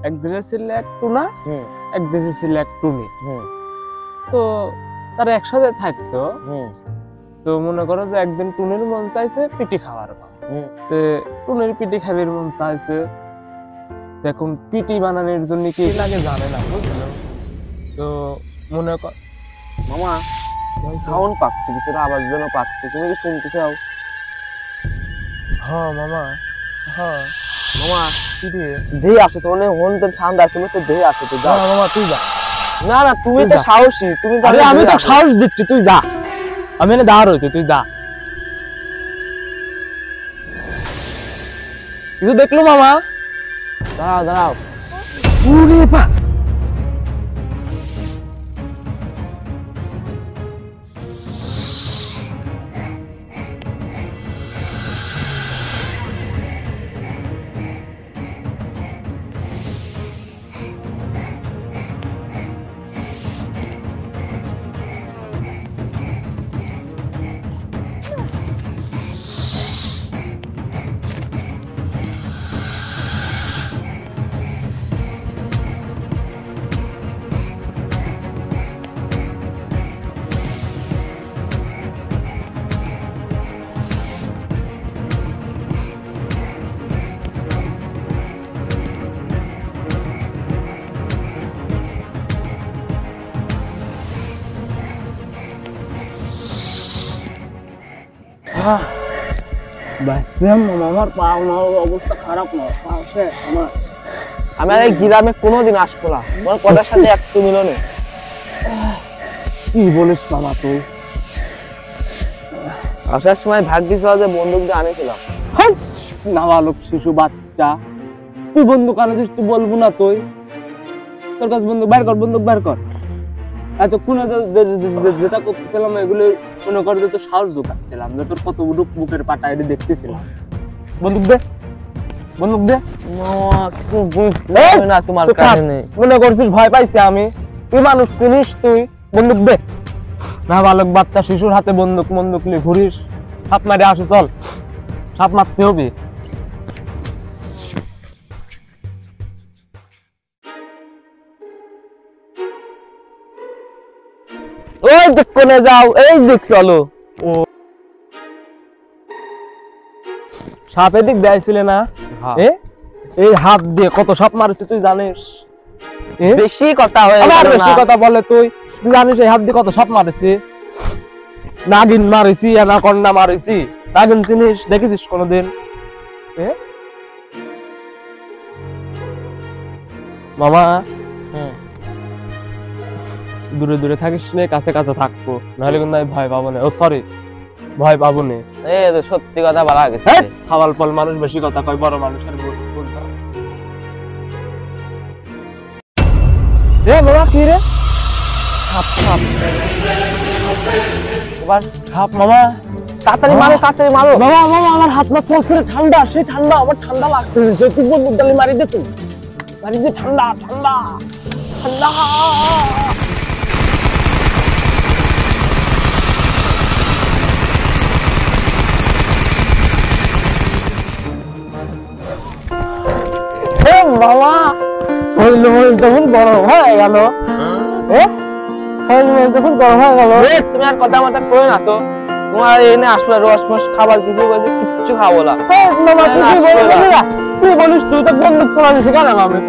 একদিনে ছিল এক টুনা, একদিনে ছিল এক টুনি। তো তারা একসাথে থাকতো। তো মনে করো যে একদিন টুনির মন চাইছে পিটি খাওয়ার, তো টুনির পিটি খাবির মন চাইছে। দেখুন পিটি বানানোর জন্য কি লাগে জানে না, বুঝলো? তো মনে কর মামা সাউন্ড পাচ্ছি, কিছুটা আওয়াজ যেন পাচ্ছি, তুমি কি শুনতে চাও? হ্যাঁ মামা, হ্যাঁ মামা কি রে? দেহে আসো তো, মানে হন তো ঠান্ডা আসলে তো দেহে আসো তো, যাও। মামা তুই যা। না না, তুমি তো সাহসী, তুমি আরে আমি তো সাহস দিচ্ছি, তুই যা। আমি এনে দাঁড় হইতে, তুই যা। কিছু দেখলো মামা? দাঁড়াও দাঁড়াও। উরে বা আমার পা, আমার অবস্থা খারাপ না, আমার আমি আর এই গ্রামে কোনোদিন আসবো না, তোমার কথার সাথে একটু মিলনে। কি বলিস মামা তুই? আসার সময় ভাগ্যিস যে বন্দুক দিয়ে আনেছিলাম। নাবালক শিশু বাচ্চা, তুই বন্দুক আনিস, তুই বলবো না? তুই তোর কাছে বন্দুক বের কর, বন্দুক বের কর। এতক্ষণ যেটা করতেছিলাম এগুলো মনে কর যে তোর সাহস জোগাচ্ছিলাম, যে তোর কত বুকের পাটা এটা দেখতেছিলাম। বন্দুক দে, বন্দুক দে। কিছু বুঝলাম না তোমার কাহিনী। মনে করছিস ভয় পাইছি আমি? তুই মানুষ চিনিস? তুই বন্দুক দে। নাবালক বাচ্চা শিশুর হাতে বন্দুক বন্দুক নিয়ে ঘুরিস? সাপ মারে আসে, চল সাপ মারতে হবে। ওই দিক কোনে যাও, এই দিক চলো। ও সাপের দিক দেয়াইছিলে না? এই হাত দিয়ে কত সাপ মারছে তুই জানিস? বেশি কথা হয়ে আবার বেশি কথা বলে তুই জানিস এই হাত দিয়ে কত সাপ মারছি? নাগিন মারিছি, অ্যানাকন্ডা মারিছি। নাগিন চিনিস? দেখেছিস কোনোদিন? মামা দূরে দূরে থাকিস নে, কাছে কাছে থাকবো, নাহলে কিন্তু আমি ভয় পাবো না। ও সরি, ভয় পাবো না। এই তো সত্যি কথা বলা গেছে। ছাওয়াল পল মানুষ বেশি কথা কয়, বড় মানুষের ভুল। এ বাবা কি রে? সাপ সাপ এবার সাপ মামা, তাড়াতাড়ি মারো, তাড়াতাড়ি মারো। বাবা মামা আমার হাত না চলছে ঠান্ডা, সেই ঠান্ডা, আমার ঠান্ডা লাগতেছে। তুই বন্দুক ডালি মারি দে, তুই মারি দে। ঠান্ডা ঠান্ডা ঠান্ডা। বাবা হইল হইল তখন গরম হয়ে গেল। তখন গরম হয়ে গেল। তুমি আর কথা মতো করো না তো, তোমার এনে আসলে রস মস খাবার কিছু কিচ্ছু খাবো না। তুই বলিস, তুই তো বন্দুক চালানি শেখালাম আমি।